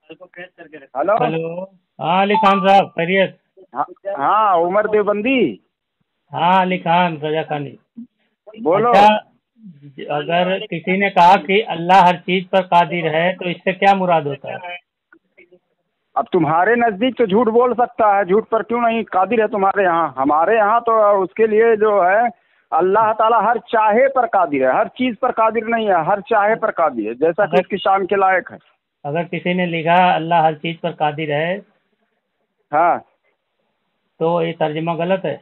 Hello. Hello. हाँ अली खान साहब, खैरियत? हाँ उमर देवबंदी। हाँ अली खान रजा खानी। बोलो। अच्छा, अगर किसी ने कहा कि अल्लाह हर चीज पर कादिर है तो इससे क्या मुराद होता है? अब तुम्हारे नजदीक तो झूठ बोल सकता है, झूठ पर क्यों नहीं कादिर है तुम्हारे यहाँ। हमारे यहाँ तो उसके लिए जो है अल्लाह ताला हर चाहे पर कादिर है, हर चीज पर कादिर नहीं है, हर चाहे पर कादिर है, जैसा कि उसकी शान के लायक है। अगर किसी ने लिखा अल्लाह हर चीज पर कादिर है हाँ, तो ये तर्जुमा गलत है?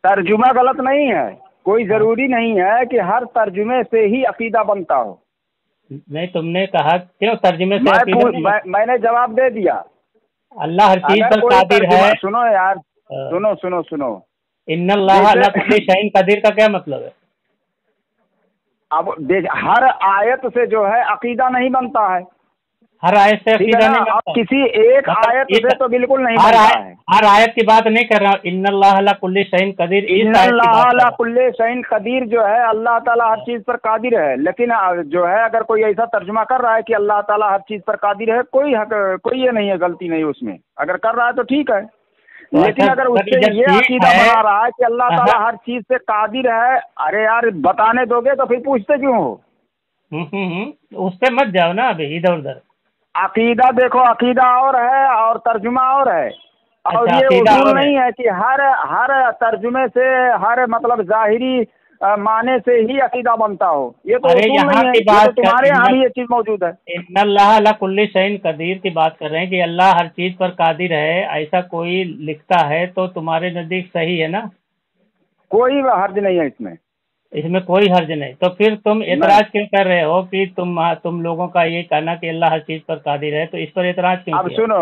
तर्जुमा गलत नहीं है, कोई जरूरी नहीं है कि हर तर्जुमे से ही अकीदा बनता हो। नहीं, तुमने कहा क्यों तर्जुमे से अकीदा नहीं? मैंने जवाब दे दिया। अल्लाह हर चीज अगर पर कोई कादिर है। तर्जुमा सुनो यार, सुनो सुनो सुनो। इन्नल्लाह अला कुल्ली शैइन कदीर का क्या मतलब है? अब देख, हर आयत से जो है अकीदा नहीं बनता है, हर आयत से ठीक है अकीदा ना। नहीं अब बनता। किसी एक आयत से तो बिल्कुल नहीं बनता है। हर आयत की बात नहीं कर रहा हूँ। इन्नल्लाह अला कुल्ली शैइन कदीर, इस आयत की बात कर रहा हूँ। कुल्ले शैइन कदीर जो है अल्लाह ताला हर चीज पर कादिर है, लेकिन जो है अगर कोई ऐसा तर्जुमा कर रहा है कि अल्लाह ताला हर चीज पर कादिर है, कोई ये नहीं है, गलती नहीं उसमें। अगर कर रहा है तो ठीक है, लेकिन अगर उससे ये अकीदा बना रहा है कि अल्लाह ताला हर चीज से कादिर है, अरे यार बताने दोगे तो फिर पूछते क्यों हो? उससे मत जाओ ना अभी इधर उधर। अकीदा देखो, अकीदा और है और तर्जुमा और है। और अच्छा, ये उसूल नहीं है कि हर तर्जुमे से, हर मतलब जाहिरी माने से ही अकीदा बनता हो। ये तो उसूल नहीं है, तो तुम्हारे यहाँ भी ये चीज मौजूद है। इन्नल्लाह अला कुल्ली शैइन कदीर की बात कर रहे हैं कि अल्लाह हर चीज पर कादिर है, ऐसा कोई लिखता है तो तुम्हारे नजदीक सही है ना? कोई हर्ज नहीं है इसमें। इसमें कोई हर्ज नहीं, तो फिर तुम एतराज क्यों कर रहे हो कि तुम लोगों का ये कहना कि अल्लाह हर चीज पर कादिर है, तो इस पर एतराज क्यों अब किया? सुनो,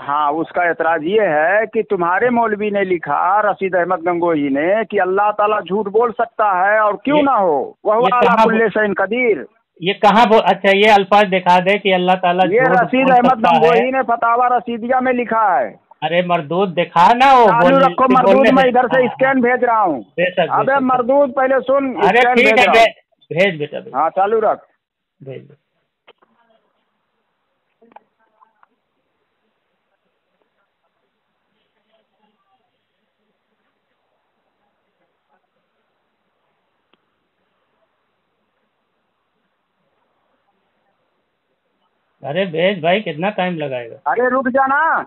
हाँ उसका एतराज ये है कि तुम्हारे मौलवी ने लिखा, रशीद अहमद गंगोही ने, कि अल्लाह ताला झूठ बोल सकता है और क्यों ना हो, वह अला कुल्ले शैइन कदीर। ये कहाँ? अच्छा, ये अल्फाज दिखा दे कि अल्लाह ताला ये रशीद अहमद गंगोही ने फतावा रशीदिया में लिखा है। अरे मरदूद दिखा ना, वो चालू रखो मरदूद, मैं इधर से स्कैन भेज रहा हूँ। अबे मरदूद पहले सुन। अरे ठीक है, भेज बेटा। हाँ चालू रख, भेज। अरे भेज भाई, कितना टाइम लगाएगा? अरे रुक जाना,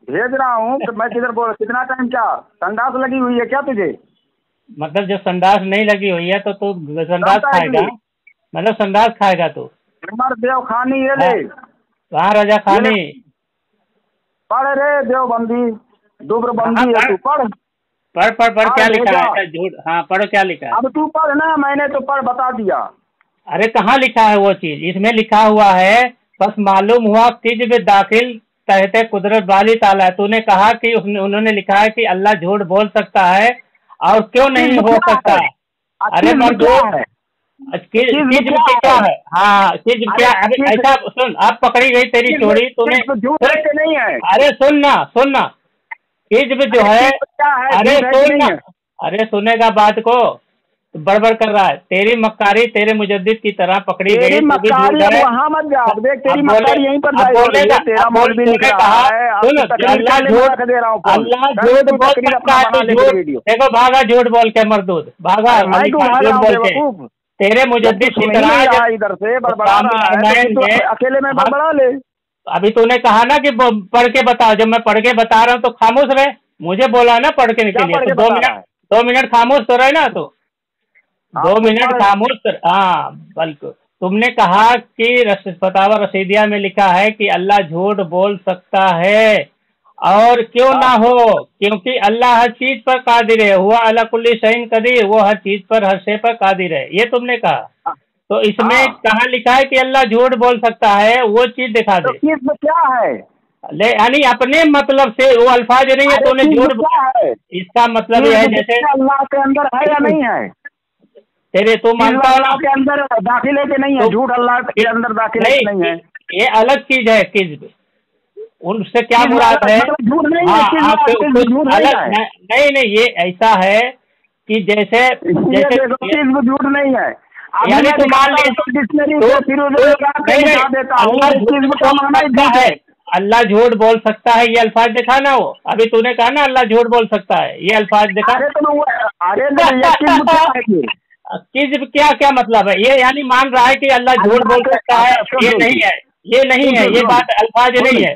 भेज रहा हूँ। मैं किधर बोल, कितना टाइम? क्या संडास लगी हुई है क्या तुझे? मतलब जब संडास नहीं लगी हुई है तो तू संडास खाएगा? मतलब संडास खाएगा तू? उमर देव खानी ये ले। कहाँ रजा खानी? पढ़ रे देवबंदी, दुब्र बंदी है तू, पढ़ पढ़ क्या लिखा है? झूठ। हाँ पढ़ो, क्या लिखा है? अब तू पढ़ ना, मैंने तो पढ़ बता दिया। अरे कहाँ लिखा है वो चीज? इसमें लिखा हुआ है, बस मालूम हुआ किज्ब दाखिल तहते कुदरत वाली ताला। तूने कहा कि उन्होंने लिखा है कि अल्लाह झूठ बोल सकता है, और क्यों नहीं हो सकता? अरे मर्दूद, किज्ब क्या है? हाँ किज्ब क्या? अरे ऐसा सुन, अब पकड़ी गई तेरी चोरी। तूने नहीं है। अरे सुनना किज्ब जो है, अरे सुनना, अरे सुनेगा बात को, बड़बड़ कर रहा है। तेरी मक्कारी तेरे मुजद्दिद की तरह पकड़ी गई। वहाँ मत जा, देख तेरी मक्कारी यहीं पर बोलेगा। तेरा मौलवी लिख रहा है। अल्लाह झूठ बोल सकता है। देखो भागा झूठ बोल के मरदूद, भागा झूठ बोल के। तेरे मुजद्दिद की तरह इधर से बड़बड़ा रहा है, अकेले में बड़बड़ा ले। अभी तूने कहा ना कि पढ़ के बताओ, जब मैं पढ़ के बता रहा हूँ तो खामोश रहे। मुझे बोला ना पढ़ के के लिए, तो 2 मिनट खामोश तो रहे ना। तो 2 मिनट खामोश। हाँ बल्कि तुमने कहा कि फतावा रशीदिया में लिखा है कि अल्लाह झूठ बोल सकता है, और क्यों ना हो, क्योंकि अल्लाह हर चीज पर कादिर है। हुआ अला कुल्ली शैइन कदीर, वो हर चीज पर, हर शे पर कादिर है, ये तुमने कहा। तो इसमें कहाँ लिखा है कि अल्लाह झूठ बोल सकता है? वो चीज दिखा दे। तो क्या है? यानी अपने मतलब से वो अल्फाज नहीं है, तूने झूठ है। इसका मतलब ये है जैसे अल्लाह के अंदर है या नहीं है? तेरे तो मानता अल्लाह के अंदर दाखिल है कि नहीं है? झूठ अल्लाह के अंदर दाखिल है कि नहीं है? ये अलग चीज है किज्ब। उनसे क्या मुराद है? झूठ नहीं है। नहीं, ये ऐसा है कि जैसे किज्ब झूठ नहीं है। यानी तू मान ले अल्लाह झूठ बोल सकता है, ये अल्फाज दिखा ना। वो अभी तूने कहा ना अल्लाह झूठ बोल सकता है, ये अल्फाज दिखा। किज़्ब क्या क्या मतलब है ये? यानी मान रहा है कि अल्लाह झूठ बोल सकता है, ये नहीं है, ये नहीं है, ये बात अल्फाज नहीं है।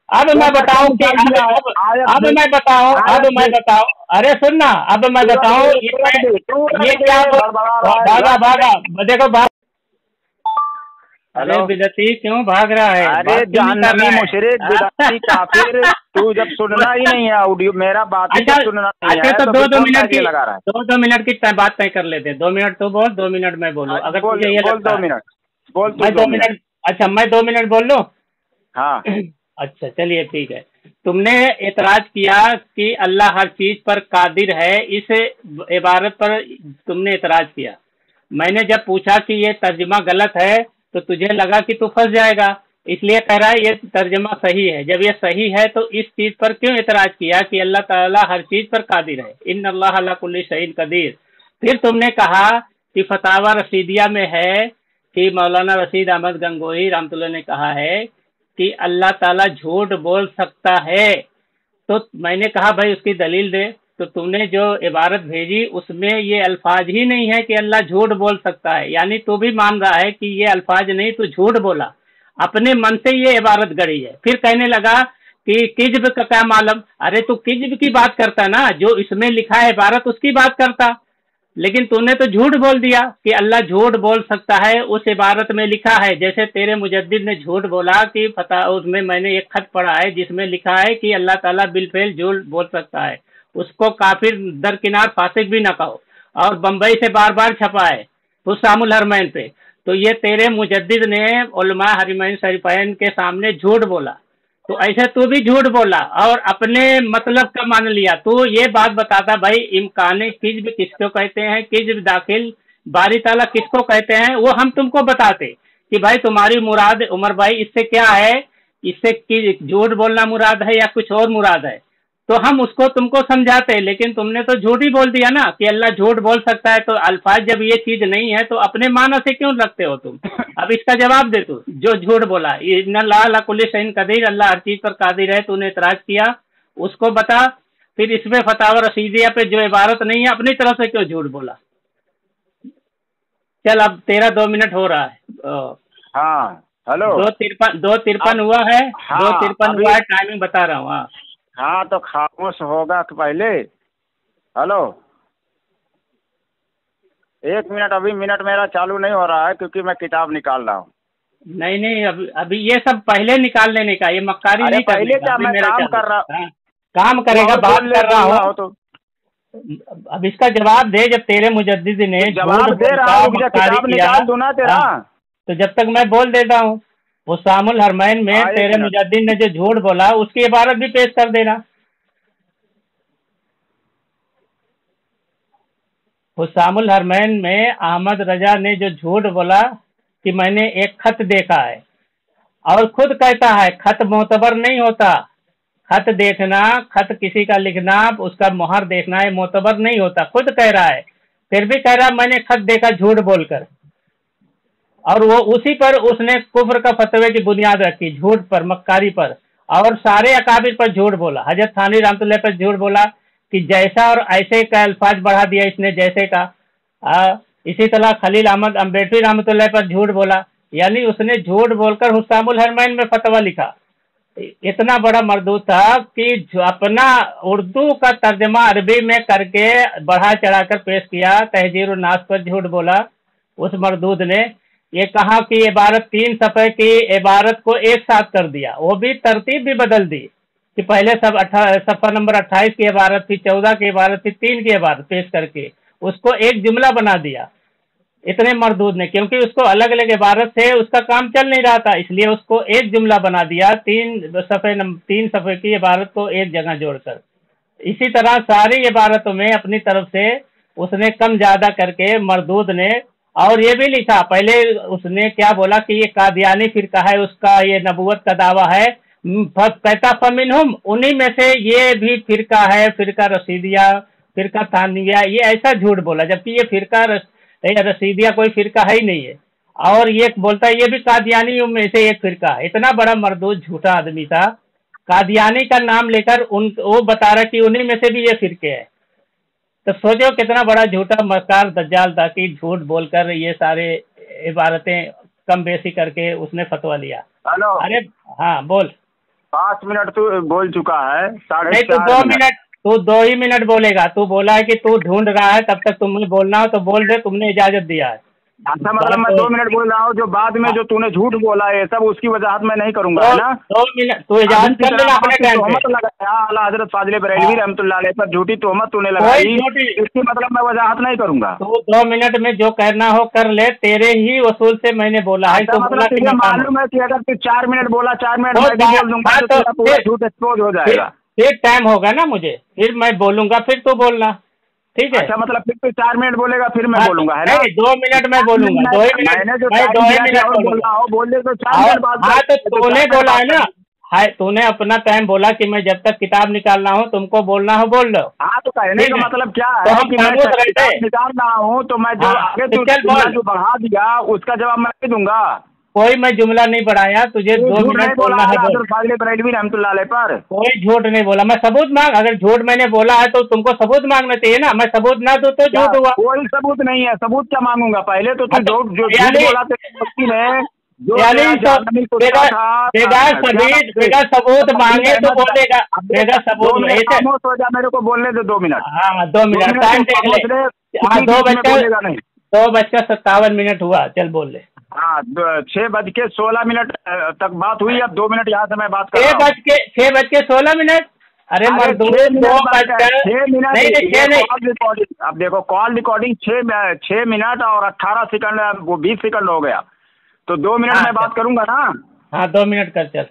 अब मैं बताऊं कि अब मैं बताऊं, अरे सुनना, अब मैं बताऊं ये क्या भागा देखो अरे बिदती क्यों भाग रहा है? अरे जहन्नमी मुशरिक बिदती काफिर, तू जब सुनना ही नहीं है ऑडियो मेरा बात सुनना नहीं है तो 2 मिनट की लगा रहा है। 2 मिनट की बात तय कर लेते हैं। 2 मिनट तो बोल, 2 मिनट मैं बोलूं। अगर तुझे ये बोल 2 मिनट बोल, मैं 2 मिनट। अच्छा मैं 2 मिनट बोल लूं? हाँ अच्छा चलिए ठीक है। तुमने एतराज किया कि अल्लाह हर चीज पर कादिर है, इस इबारत पर तुमने एतराज किया। मैंने जब पूछा कि ये तर्जमा गलत है तो तुझे लगा कि तू फंस जाएगा, इसलिए कह रहा है ये तर्जमा सही है। जब ये सही है तो इस चीज पर क्यों एतराज किया कि अल्लाह ताला हर चीज पर कादिर है? इन्नल्लाह अला कुल्ली शैइन कदीर। फिर तुमने कहा कि फतावा रशीदिया में है कि मौलाना रशीद अहमद गंगोही रहमतुल्लाह ने कहा है कि अल्लाह ताला झूठ बोल सकता है। तो मैंने कहा भाई उसकी दलील दे। तो तुमने जो इबारत भेजी उसमें ये अल्फाज ही नहीं है कि अल्लाह झूठ बोल सकता है, यानी तू भी मान रहा है कि ये अल्फाज नहीं, तू झूठ बोला, अपने मन से ये इबारत गढ़ी है। फिर कहने लगा कि किज़्ब का क्या मालूम? अरे तू किज़्ब की बात करता ना, जो इसमें लिखा है इबारत उसकी बात करता, लेकिन तूने तो झूठ बोल दिया कि अल्लाह झूठ बोल सकता है। उस इबारत में लिखा है, जैसे तेरे मुजद्दिद ने झूठ बोला कि उसमें मैंने एक खत पढ़ा है जिसमें लिखा है कि अल्लाह ताला बिलफेल झूठ बोल सकता है, उसको काफिर दरकिनार फासिक भी न कहो, और बम्बई से बार बार छपा है हुस्सामुल हरमैन पे। तो ये तेरे मुजद्दिद ने उलमा हरमैन शरीफैन के सामने झूठ बोला, तो ऐसे तू भी झूठ बोला और अपने मतलब का मान लिया। तू ये बात बताता भाई इम्कान किज़्ब किसको कहते हैं, किज़्ब दाखिल बारी ताला किसको कहते हैं, वो हम तुमको बताते कि भाई तुम्हारी मुराद उमर भाई इससे क्या है, इससे कि झूठ बोलना मुराद है या कुछ और मुराद है, तो हम उसको तुमको समझाते। लेकिन तुमने तो झूठ ही बोल दिया ना कि अल्लाह झूठ बोल सकता है। तो अल्फाज जब ये चीज नहीं है तो अपने माना से क्यों रखते हो तुम? अब इसका जवाब दे तू, जो झूठ बोला। इन्नल्लाह अला कुल्ली शैइन कदीर, अल्लाह हर चीज पर कादिर है, तूने इतराज किया, उसको बता। फिर इसमें फतावा रशीदिया पे जो इबारत नहीं है अपनी तरफ से क्यों झूठ बोला? चल अब तेरा 2 मिनट हो रहा है। हाँ हेलो 2:53 हुआ है। 2:53 हुआ है, टाइमिंग बता रहा हूँ। हाँ तो खामोश होगा कि पहले? हेलो 1 मिनट, अभी मिनट मेरा चालू नहीं हो रहा है क्योंकि मैं किताब निकाल रहा हूँ। नहीं अभी ये सब पहले निकाल लेने का, ये मक्कारी नहीं पहले क्या, मैं काम कर रहा हूँ। काम करेगा, बात कर रहा हूँ तो अब इसका जवाब दे। जब तेरे मुजद्दिद ने जवाब दे रहा हूँ, किताब निकाल दूँ ना तेरा, तो जब तक मैं बोल देता हूँ। हुस्सामुल हरमैन में तेरे मुजद्दिद ने जो झूठ बोला उसकी इबारत भी पेश कर देना। हुस्सामुल हरमैन में अहमद रजा ने जो झूठ बोला कि मैंने एक खत देखा है, और खुद कहता है खत मोतबर नहीं होता, खत देखना, खत किसी का लिखना, उसका मुहर देखना है मोतबर नहीं होता, खुद कह रहा है। फिर भी कह रहा मैंने खत देखा झूठ बोलकर, और वो उसी पर उसने कुफ्र का फतवे की बुनियाद रखी, झूठ पर, मक्कारी पर, और सारे अकाबिर पर झूठ बोला। हजरत थानी रहमतुल्लाह पर झूठ बोला कि जैसा और ऐसे का अल्फाज बढ़ा दिया इसने, जैसे का। इसी तरह खलील अहमद अम्बेडकरी रहमतुल्लाह पर झूठ बोला, यानी उसने झूठ बोलकर हुस्सामुल हरमैन में फतवा लिखा। इतना बड़ा मरदूद था कि अपना उर्दू का तर्जमा अरबी में करके बढ़ा चढ़ाकर पेश किया। तहजीर नास पर झूठ बोला उस मरदूद ने। ये कहा कि इबारत 3 सफ़े की इबारत को एक साथ कर दिया, वो भी तरतीब भी बदल दी कि पहले सब सफ़ा नंबर 28 की इबारत थी, 14 की इबारत थी, 3 की इबारत पेश करके उसको एक जुमला बना दिया इतने मरदूद ने, क्योंकि उसको अलग अलग इबारत से उसका काम चल नहीं रहा था, इसलिए उसको एक जुमला बना दिया, 3 सफ़े की इबारत को एक जगह जोड़कर। इसी तरह सारी इबारतों में अपनी तरफ से उसने कम ज़्यादा करके मरदूद ने, और ये भी लिखा, पहले उसने क्या बोला कि ये कादियानी फिरका है, उसका ये नबूवत का दावा है, कहता फमिनहुम, उन्हीं में से ये भी फिरका है, फिरका रशीदिया, फिरका थानिया, ये ऐसा झूठ बोला, जबकि ये फिरका ये रसीदिया कोई फिरका है ही नहीं है। और ये बोलता है ये भी कादियानियों में से एक फिरका है। इतना बड़ा मर्दूद झूठा आदमी था, कादियानी का नाम लेकर वो बता रहा कि उन्हीं में से भी ये फिरके हैं। तो सोचो कितना बड़ा झूठा मक्कार दज्जाल था कि झूठ बोलकर ये सारे इबारतें कम बेसी करके उसने फतवा लिया। हेलो, अरे हाँ बोल। 5 मिनट तू बोल चुका है, नहीं तू 2 मिनट, तू 2 ही मिनट बोलेगा। तू बोला है कि तू ढूंढ रहा है, तब तक तुम्हें बोलना हो तो बोल दे, तुमने इजाजत दिया है। अच्छा मतलब मैं 2 मिनट बोल रहा हूँ, जो बाद में जो तूने झूठ बोला है सब उसकी वजाहत मैं नहीं करूंगा, है ना। 2 मिनट तू इजाजत कर लेना अपने टाइम पे। तोहमत लगाया आला हजरत फाजिल बरेलवी रहमतुल्लाह अलैह पर, झूठी तोहमत तूने लगाई, इसकी मतलब मैं वजाहत नहीं करूंगा। तो 2 मिनट में जो करना हो कर ले, तेरे ही वसूल से मैंने बोला है। तो मतलब तुझे मालूम है कि अगर तू 4 मिनट बोला, 4 मिनट मैं भी बोल दूंगा तो पूरा झूठ एक्सपोज हो जाएगा। फिर टाइम होगा ना मुझे, फिर मैं बोलूंगा, फिर तू बोलना, ठीक है। अच्छा मतलब फिर तू 4 मिनट बोलेगा, फिर मैं बोलूंगा, है ना। 2 मिनट में बोलूंगा, 2 ही मिनट मैंने जो 2 ही मिनट बोला हो बोल दे तो 4 मिनट बाद। हाँ तो तूने बोला है ना, हाय तूने अपना टाइम बोला कि मैं जब तक किताब निकालना हो तुमको बोलना हो बोल लो। हाँ तो कहने का मतलब क्या तो है कि मैं किताब निकाल रहा हूँ तो मैं जो आगे जो बढ़ा दिया उसका जवाब मैं नहीं दूंगा। कोई मैं जुमला नहीं बढ़ाया, तुझे 2 मिनट बोलना है। रहमतुल्लाह अलैह पर कोई झूठ नहीं बोला, मैं सबूत मांग। अगर झूठ मैंने बोला है तो तुमको सबूत मांगना चाहिए ना। मैं सबूत ना दूं तो झूठ हुआ। कोई सबूत नहीं है, सबूत क्या मांगूंगा। पहले तो तू जो झूठ बोला बेगा सबूत मांगे तो बोलेगा, बेगा सबूत नहीं थे। हो जा, मेरे को बोलने दो 2 मिनट। हाँ 2 मिनट टाइम देख ले। 2:57 हुआ, चल बोल ले। हाँ 6:16 तक बात हुई, अब 2 मिनट यहाँ से मैं बात कर रहा हूँ। 6:16। अरे मर्द 6 मिनट। अब देखो कॉल रिकॉर्डिंग 6 मिनट और 18 सेकंड, वो 20 सेकंड हो गया, तो 2 मिनट में बात करूंगा ना। हाँ 2 मिनट कर चल।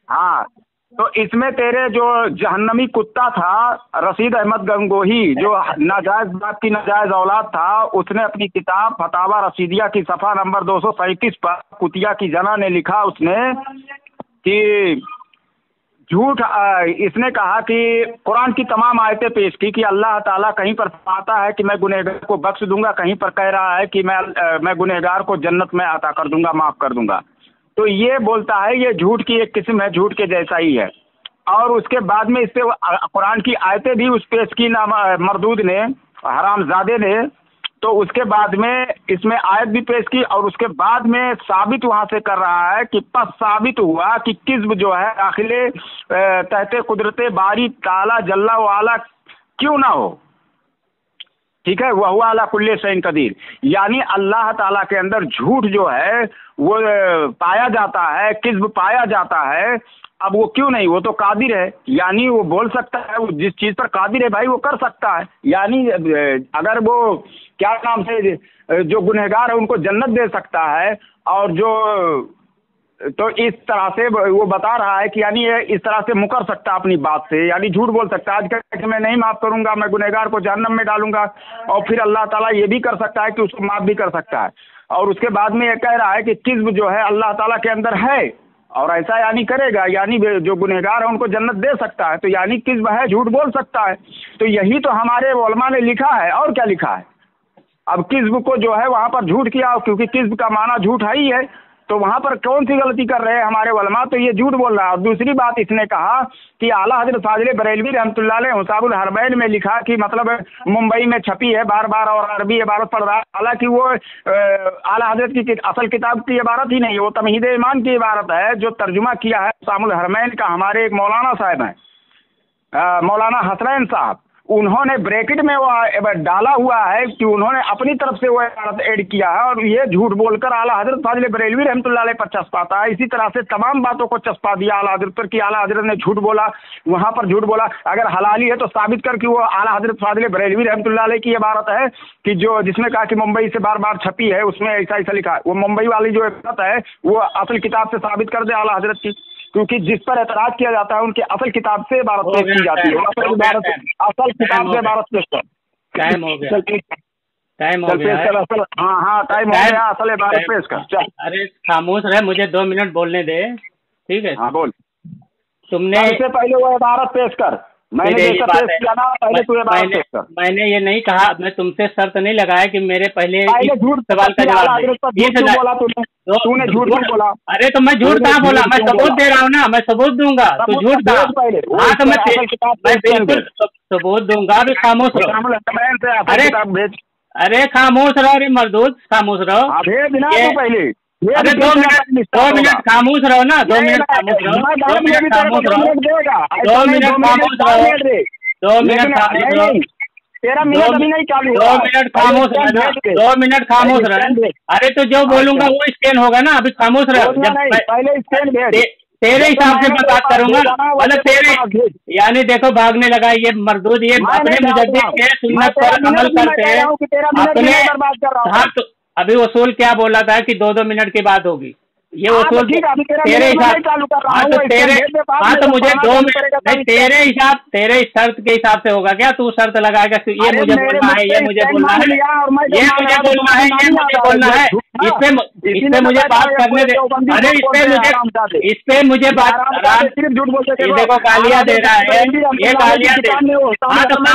हाँ तो इसमें तेरे जो जहन्नमी कुत्ता था रशीद अहमद गंगोही, जो नाजायज बाप की नाजायज औलाद था, उसने अपनी किताब फतावा रशीदिया की सफ़ा नंबर 237 पर कुतिया की जना ने लिखा उसने कि झूठ, इसने कहा कि कुरान की तमाम आयतें पेश की कि अल्लाह ताला कहीं पर फरमाता है कि मैं गुनहगार को बख्श दूंगा, कहीं पर कह रहा है कि मैं गुनहगार को जन्नत में अता कर दूंगा, माफ़ कर दूंगा। तो ये बोलता है ये झूठ की एक किस्म है, झूठ के जैसा ही है। और उसके बाद में इससे कुरान की आयतें भी उस पेश की ना मरदूद ने, हरामजादे ने। तो उसके बाद में इसमें आयत भी पेश की और उसके बाद में साबित वहाँ से कर रहा है कि पस साबित हुआ कि किस्ब जो है दाखिले तहते कुदरत बारी ताला जल्ला वाला क्यों ना हो, ठीक है, वह अला कुल्ले शैइन कदीर, यानी अल्लाह ताला के अंदर झूठ जो है वो पाया जाता है, किस्ब पाया जाता है। अब वो क्यों नहीं, वो तो कादिर है, यानी वो बोल सकता है, वो जिस चीज़ पर कादिर है भाई वो कर सकता है। यानी अगर वो क्या नाम से जो गुनहगार है उनको जन्नत दे सकता है, और जो तो इस तरह से वो बता रहा है कि यानी ये इस तरह से मुकर सकता अपनी बात से, यानी झूठ बोल सकता है। आज कह मैं नहीं माफ़ करूंगा, मैं गुनहगार को जहन्नम में डालूंगा, और फिर अल्लाह ताला ये भी कर सकता है कि उसको माफ़ भी कर सकता है। और उसके बाद में ये कह रहा है कि किस्ब जो है अल्लाह ताला के अंदर है और ऐसा यानी करेगा, यानी जो गुनहगार है उनको जन्नत दे सकता है, तो यानी किस्ब है, झूठ बोल सकता है। तो यही तो हमारे उलमा ने लिखा है, और क्या लिखा है। अब किस्ब को जो है वहाँ पर झूठ किया, क्योंकि किस्ब का माना झूठ है ही है, तो वहाँ पर कौन सी गलती कर रहे हैं हमारे उलमा, तो ये झूठ बोल रहा है। और दूसरी बात इसने कहा कि आला हजरत फाजिल बरेलवी रहमतुल्लाह अलैह हुसाबुल हरमैन में लिखा कि मतलब मुंबई में छपी है बार बार और अरबी इबारत पढ़ रहा है, हालांकि वो आला हजरत की असल किताब की इबारत ही नहीं है, वो तमहीद ईमान की इबारत है, जो तर्जुमा किया है हुसाबुल हरमैन का हमारे एक मौलाना साहब हैं, मौलाना हसनैन साहब। उन्होंने ब्रैकेट में वो डाला हुआ है कि उन्होंने अपनी तरफ से वो इबारत ऐड किया है, और ये झूठ बोलकर आला हजरत फाजिल बरेलवी रहमतुल्लाह अलैह पर चस्पाता है। इसी तरह से तमाम बातों को चस्पा दिया आला हजरत पर कि आला हजरत ने झूठ बोला, वहाँ पर झूठ बोला। अगर हलाली है तो साबित कर कि वो आला हजरत फाजिल बरेलवी रहमतुल्लाह अलैह की इबारत है कि जो जिसने कहा कि मुंबई से बार बार छपी है, उसमें ऐसा ऐसा लिखा है। वो मुंबई वाली जो इबारत है वो असल किताब से साबित कर दे आला हजरत की, क्योंकि जिस पर एतराज किया जाता है उनकी असल किताब से इबारत पेश की जाती है, असल किताब से इबारत पेश कर। टाइम हो गया, टाइम हो गया। हाँ टाइम हो गया, असल इबारत पेश कर चल। अरे खामोश रहे, मुझे 2 मिनट बोलने दे, ठीक है। हाँ बोल। तुमने इससे पहले वो इबारत पेश कर। मैंने फिर यही जैसा बात पेश है। किया ना, पहले तू ये बात पेश कर। मैंने ये नहीं कहा, मैं तुमसे शर्त नहीं लगाया कि मेरे पहले पहले इस झूठ सवाल का जवाब दे। झूठ क्यों बोला तूने? तूने झूठ क्यों बोला? अरे तो मैं झूठ कहाँ बोला, मैं सबूत दे रहा हूँ ना, मैं सबूत दूंगा, तू झूठ कहा। हाँ तो मैं बिल्कुल सबूत दूंगा, अभी खामोश रहो। अरे खामोश रहो, अरे मरदूद खामोश रहो। भेज ना तू पहले। अरे 2 मिनट खामोश रहो ना, 2 मिनट खामोश रहो, 2 मिनट खामोश रहो, 2 मिनट खामोश रहो, 2 मिनट खामोश रहो, तेरा मिनट अभी नहीं चालू। 2 मिनट खामोश रहना, 2 मिनट खामोश रहे। अरे तो जो बोलूंगा वो स्कैन होगा ना, अभी खामोश रहो। पहले स्कैन भेज। तेरे हिसाब से मैं बात करूंगा, मतलब तेरे, यानी देखो भागने लगा ये मरदूद, ये अपने मुजद्दिद के सुन्नत पर अमल करते हैं अपने। हाँ तो अभी वसूल क्या बोला था कि 2-2 मिनट की बात होगी, ये वसूल तेरे हिसाब। हाँ तो तेरे, हाँ तो मुझे 2 मिनट नहीं, तेरे शर्त के हिसाब से होगा क्या? तू शर्त लगाएगा ये मुझे बोलना है, ये मुझे बोलना है, ये मुझे बोलना है, ये मुझे बोलना है, इसपे मुझे बात करने दे। अरे इस पे मुझे बात, देखो गालियाँ दे रहा है, ये गालियाँ दे। हाँ तो मैं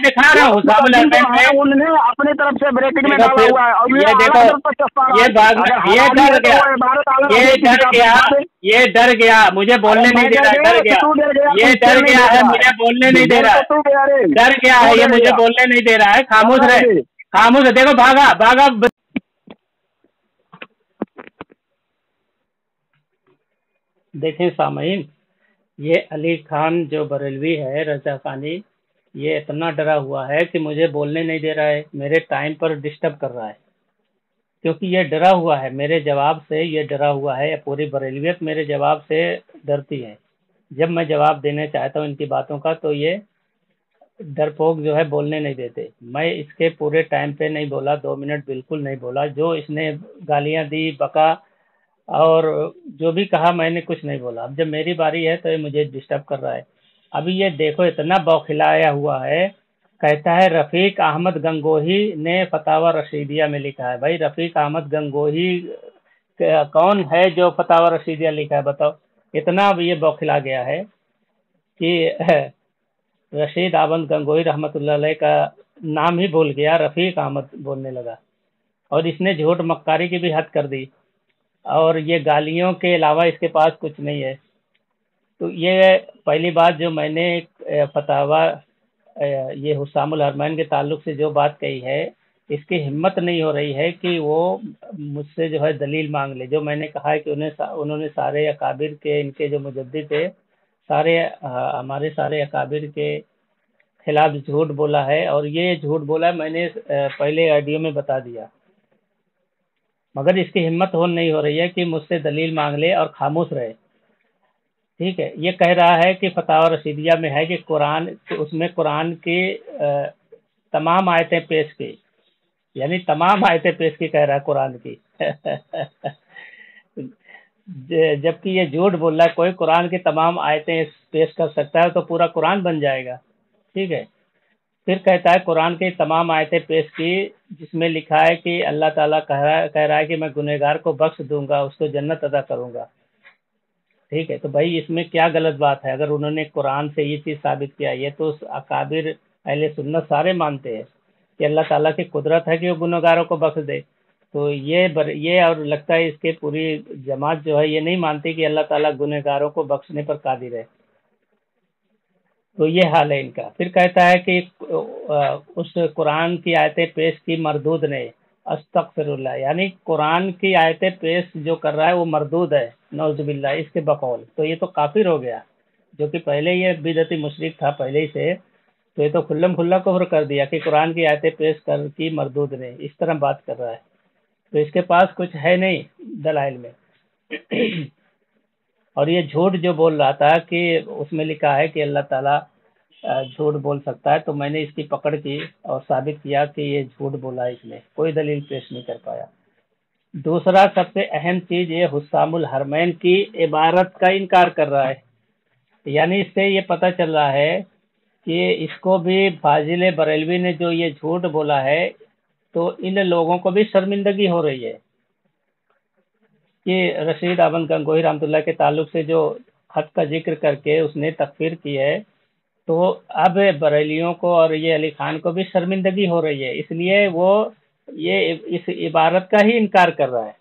दिखा रहा हूँ अपने तरफ से ब्रैकेट में डाला हुआ है। ये देखो, ये डर गया, ये डर गया, मुझे बोलने नहीं दे रहा है, डर गया, ये डर गया है, मुझे बोलने नहीं दे रहा है, डर गया है ये, मुझे बोलने नहीं दे रहा है। खामोश रहे, खामोश है। देखो भागा। देखें सामीन, ये अली खान जो बरेलवी है रजा खानी, ये इतना डरा हुआ है कि मुझे बोलने नहीं दे रहा है, मेरे टाइम पर डिस्टर्ब कर रहा है, क्योंकि ये डरा हुआ है मेरे जवाब से, ये डरा हुआ है। पूरी बरेलवियत मेरे जवाब से डरती है। जब मैं जवाब देने चाहता हूँ इनकी बातों का तो ये डरपोक जो है बोलने नहीं देते। मैं इसके पूरे टाइम पे नहीं बोला, 2 मिनट बिल्कुल नहीं बोला। जो इसने गालियाँ दी, बका और जो भी कहा, मैंने कुछ नहीं बोला। अब जब मेरी बारी है तो ये मुझे डिस्टर्ब कर रहा है। अभी ये देखो इतना बौखलाया हुआ है, कहता है रफ़ीक अहमद गंगोही ने फतावा रशीदिया में लिखा है। भाई रफ़ीक अहमद गंगोही कौन है जो फतावा रशीदिया लिखा है, बताओ। इतना अब ये बौखला गया है कि रशीद अहमद गंगोही रहमतुल्लाह अलैह का नाम ही भूल गया, रफ़ीक अहमद बोलने लगा। और इसने झूठ मक्कारी की भी हद कर दी, और ये गालियों के अलावा इसके पास कुछ नहीं है। तो ये पहली बात जो मैंने फतावा ये हुस्सामुल हरमैन के ताल्लुक से जो बात कही है, इसकी हिम्मत नहीं हो रही है कि वो मुझसे जो है दलील मांग ले। जो मैंने कहा है कि उन्होंने सारे अकाबिर के, इनके जो मुजद्दिद थे, सारे हमारे सारे अकाबिर के खिलाफ झूठ बोला है, और ये झूठ बोला मैंने पहले ऑडियो में बता दिया, मगर इसकी हिम्मत नहीं हो रही है कि मुझसे दलील मांग ले और खामोश रहे। ठीक है, ये कह रहा है कि फतावा रशीदिया में है कि कुरान, उसमें कुरान की तमाम आयतें पेश की, यानी तमाम आयतें पेश की कह रहा है कुरान की। जबकि ये झूठ बोल रहा है। कोई कुरान की तमाम आयतें पेश कर सकता है तो पूरा कुरान बन जाएगा। ठीक है, फिर कहता है कुरान की तमाम आयतें पेश की जिसमें लिखा है कि अल्लाह ताला कह रहा है कि मैं गुनहगार को बख्श दूंगा, उसको जन्नत अदा करूंगा। ठीक है, तो भाई इसमें क्या गलत बात है? अगर उन्होंने कुरान से ये चीज़ साबित किया, ये तो अकाबिर अहले सुन्नत सारे मानते हैं कि अल्लाह ताला की कुदरत है कि वो गुनहगारों को बख्श दे। तो ये और लगता है इसके पूरी जमात जो है ये नहीं मानती कि अल्लाह ताला गुनहगारों को बख्शने पर कादिर है। तो ये हाल है इनका। फिर कहता है कि उस कुरान की आयतें पेश की मरदूद ने, अस्तगफिरुल्लाह, यानी कुरान की आयतें पेश जो कर रहा है वो मरदूद है, नौजुबिल्लाह, इसके बकौल। तो ये तो काफिर हो गया, जो कि पहले ये बिदअती मुशरिक था पहले ही से। तो ये तो खुल्लम खुल्ला कुफ्र कर दिया कि कुरान की आयतें पेश कर की मरदूद ने, इस तरह बात कर रहा है। तो इसके पास कुछ है नहीं दलाइल में। और ये झूठ जो बोल रहा था कि उसमें लिखा है कि अल्लाह ताला झूठ बोल सकता है, तो मैंने इसकी पकड़ की और साबित किया कि ये झूठ बोला है, इसने कोई दलील पेश नहीं कर पाया। दूसरा सबसे अहम चीज, ये हुस्सामुल हरमैन की इबारत का इनकार कर रहा है। यानी इससे ये पता चल रहा है कि इसको भी फाजिल बरेलवी ने जो ये झूठ बोला है, तो इन लोगों को भी शर्मिंदगी हो रही है कि रशीद अहमद गंगोही रहमतुल्लाह के ताल्लुक से जो खत का जिक्र करके उसने तकफीर की है, تو اب بریلیوں کو اور یہ علی خان کو بھی شرمندگی ہو رہی ہے، اس لیے وہ یہ اس عبارت کا ہی انکار کر رہا ہے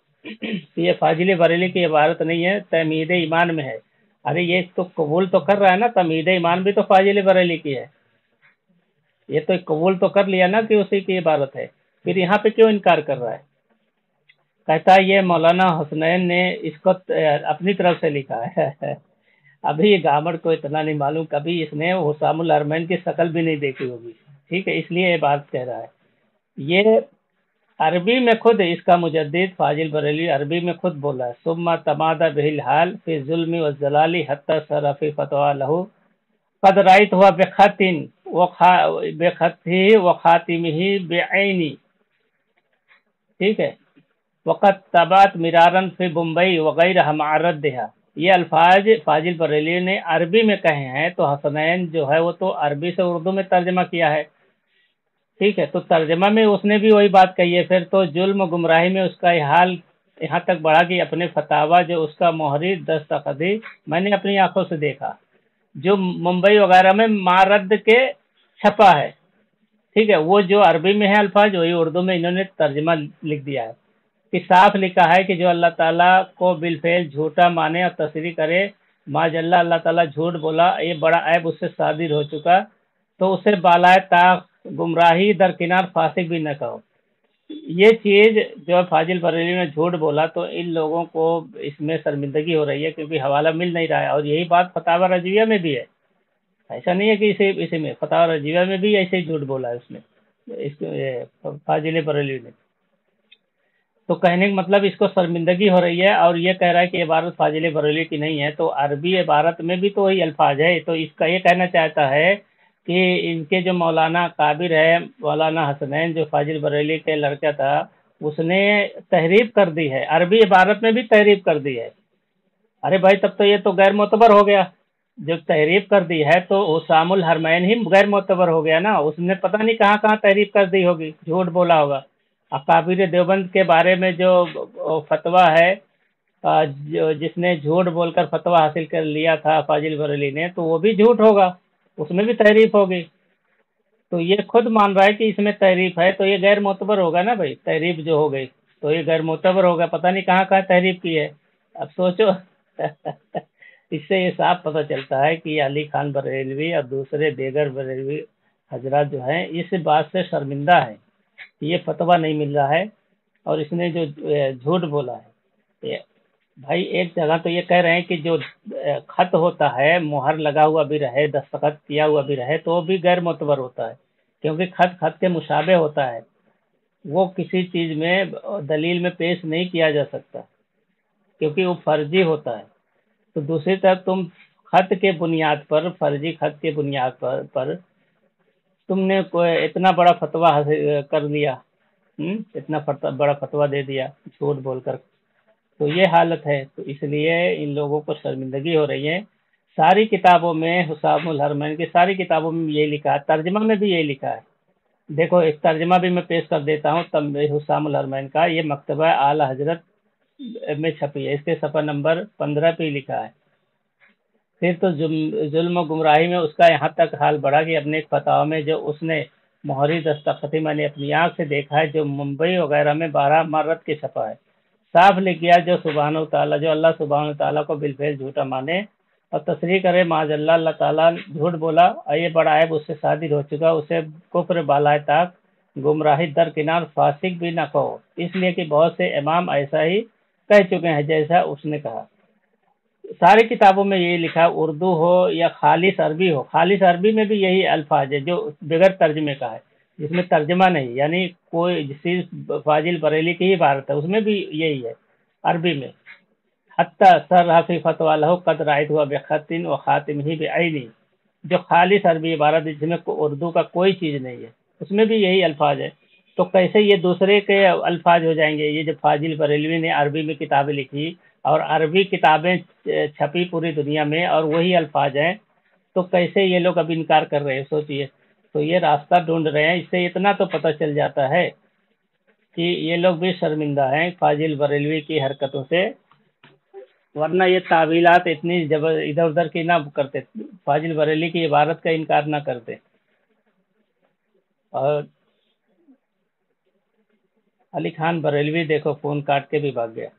یہ فاضل بریلی کی عبارت نہیں ہے، تمہید ایمان میں ہے۔ ارے یہ تو قبول تو کر رہا ہے نا، تمہید ایمان بھی تو فاضل بریلی کی ہے، یہ تو قبول تو کر لیا نا کہ اسی کی عبارت ہے، پھر یہاں پہ کیوں انکار کر رہا ہے؟ کہتا ہے یہ مولانا حسنین نے اس کو اپنی طرف سے لکھا ہے ابھی یہ گامر کو اتنا نہیں معلوم، کبھی اس نے حسام الحرمین کی شکل بھی نہیں دیکھی ہوگی، ٹھیک ہے، اس لیے یہ بات کہہ رہا ہے۔ یہ عربی میں خود اس کا مجدد فاضل بریلوی عربی میں خود بولا ہے، ثم تمادى به الحال في الظلم والضلال حتى صار في فتوى له قد رأيت هو بخطه وخاتمه بعيني، ٹھیک ہے، وقت تبات مرارن فی بمبئی وغیرہ معردها، یہ الفاظ فاضل بریلوی نے عربی میں کہے ہیں، تو حسنین جو ہے وہ تو عربی سے اردو میں ترجمہ کیا ہے، ٹھیک ہے، تو ترجمہ میں اس نے بھی وہی بات کہی ہے، پھر تو ظلم و گمراہی میں اس کا یہ حال یہاں تک بڑھا کہ اپنے فتاوی جو اس کا مہری دستخطی میں نے اپنی آنکھوں سے دیکھا، جو ممبئی وغیرہ میں مارد کے چھپا ہے، ٹھیک ہے، وہ جو عربی میں ہے الفاظ وہی اردو میں انہوں نے ترجمہ لکھ دیا ہے کہ صاف لکھا ہے کہ جو اللہ تعالیٰ کو بالفعل جھوٹا مانے اور تصریح کرے، ما جل اللہ تعالیٰ جھوٹ بولا، یہ بڑا عیب اس سے صادر ہو چکا، تو اسے بالائے طاق گمراہی درکنار فاسق بھی نہ کہو۔ یہ چیز جو فاضل بریلوی نے جھوٹ بولا تو ان لوگوں کو اس میں شرمندگی ہو رہی ہے کیونکہ حوالہ مل نہیں رہا ہے، اور یہی بات فتاوی رضویہ میں بھی ہے، ایسا نہیں ہے کہ اسی میں فتاوی رضویہ میں بھی ایسے ہی جھوٹ بولا ہے اس میں فاضل بریلوی نے۔ تو کہنے کا مطلب اس کو شرمندگی ہو رہی ہے، اور یہ کہہ رہا ہے کہ عبارت فاضل بریلوی کی نہیں ہے، تو عربی عبارت میں بھی تو وہی الفاظ ہے، تو اس کا یہ کہنا چاہتا ہے کہ ان کے جو مولانا کابر ہے، مولانا حسنین جو فاضل بریلی کے لڑکا تھا، اس نے تحریف کر دی ہے، عربی عبارت میں بھی تحریف کر دی ہے۔ ارے بھائی تب تو یہ تو غیر معتبر ہو گیا، جب تحریف کر دی ہے تو حسام الحرمین ہی غیر معتبر ہو گیا نا، اس نے پتہ نہیں کہاں کہاں تحریف کر دی ہوگی، جھوٹ بولا ہوگا۔ اکابر دیوبند کے بارے میں جو فتویٰ ہے، جس نے جھوٹ بول کر فتویٰ حاصل کر لیا تھا فاضل بریلی نے، تو وہ بھی جھوٹ ہوگا، اس میں بھی تحریف ہوگی۔ تو یہ خود مان رہا ہے کہ اس میں تحریف ہے، تو یہ غیر معتبر ہوگا نا بھائی، تحریف جو ہو گئی تو یہ غیر معتبر ہوگا، پتہ نہیں کہاں کہاں تحریف کی ہے، اب سوچو اس سے یہ صاف پتہ چلتا ہے کہ علی خان بریلوی اور دوسرے دیگر بریلوی حضرات جو ہیں اس بات سے شرمندہ ہیں، یہ فتویٰ نہیں مل رہا ہے، اور اس نے جو جھوٹ بولا ہے۔ بھائی ایک جگہ تو یہ کہہ رہے ہیں کہ جو خط ہوتا ہے مہر لگا ہوا بھی رہے، دستخط کیا ہوا بھی رہے، تو وہ بھی غیر معتبر ہوتا ہے، کیونکہ خط کے مشابہ ہوتا ہے، وہ کسی چیز میں دلیل میں پیش نہیں کیا جا سکتا کیونکہ وہ فرضی ہوتا ہے۔ تو دوسری طرف تم خط کے بنیاد پر، فرضی خط کے بنیاد پر تم نے کوئی اتنا بڑا فتویٰ کر لیا، اتنا بڑا فتویٰ دے دیا جھوٹ بول کر، تو یہ حالت ہے۔ تو اس لیے ان لوگوں کو شرمندگی ہو رہی ہے۔ ساری کتابوں میں حسام الحرمین کی ساری کتابوں میں یہی لکھا ہے، ترجمہ میں بھی یہی لکھا ہے۔ دیکھو ایک ترجمہ بھی میں پیش کر دیتا ہوں حسام الحرمین کا، یہ مکتبہ اعلی حضرت میں چھپی ہے، اس کے صفحہ نمبر 15 پہ لکھا ہے۔ پھر تو ظلم و گمراہی میں اس کا یہاں تک حال بڑھا کہ اپنے ایک فتاوی میں جو اس نے مہری دستخطی میں نے اپنی آنکھ سے دیکھا ہے، جو ممبئی وغیرہ میں 12 مرت کے چھپا ہے، صاف لکھ گیا جو سبحانہ تعالیٰ، جو اللہ سبحانہ تعالیٰ کو بالفعل جھوٹا مانے اور تصریح کرے معاذ اللہ تعالیٰ جھوٹ بولا، اور یہ بڑا عیب اس سے صادر ہو چکا، اسے کفر بالائے طاق گمراہی درکنار فاسق بھی نہ کہو، اس لیے کہ بہت سے امام ایسا ہی کہہ چکے ہیں جیسا اس نے کہا۔ ساری کتابوں میں یہی لکھا، اردو ہو یا خالص عربی ہو، خالص عربی میں بھی یہی الفاظ ہے جو بغیر ترجمے کا ہے، جس میں ترجمہ نہیں، یعنی کوئی صرف فاضل بریلی کی ہی عبارت ہے، اس میں بھی یہی ہے عربی میں، حتی سر فی فتویٰ لہ قد رأیت ہوا بخط و خاتمہ بعینی، جو خالص عربی عبارت ہے جس میں اردو کا کوئی چیز نہیں ہے، اس میں بھی یہی الفاظ ہے۔ تو کیسے یہ دوسرے کے الفاظ ہو جائیں گے؟ یہ جو فاضل بریلوی نے عربی میں کتابیں لکھی اور عربی کتابیں چھپی پوری دنیا میں اور وہی الفاظ ہیں، تو کیسے یہ لوگ اب انکار کر رہے ہیں؟ سوچئے۔ تو یہ راستہ ڈھونڈ رہے ہیں، اس سے اتنا تو پتہ چل جاتا ہے کہ یہ لوگ بھی شرمندہ ہیں فاضل بریلوی کی حرکتوں سے، ورنہ یہ تعویلات اتنی ادھر ادھر کی نہ کرتے، فاضل بریلی کی عبارت کا انکار نہ کرتے. اور علی خان بریلوی دیکھو فون کاٹ کے بھی بھاگ گیا.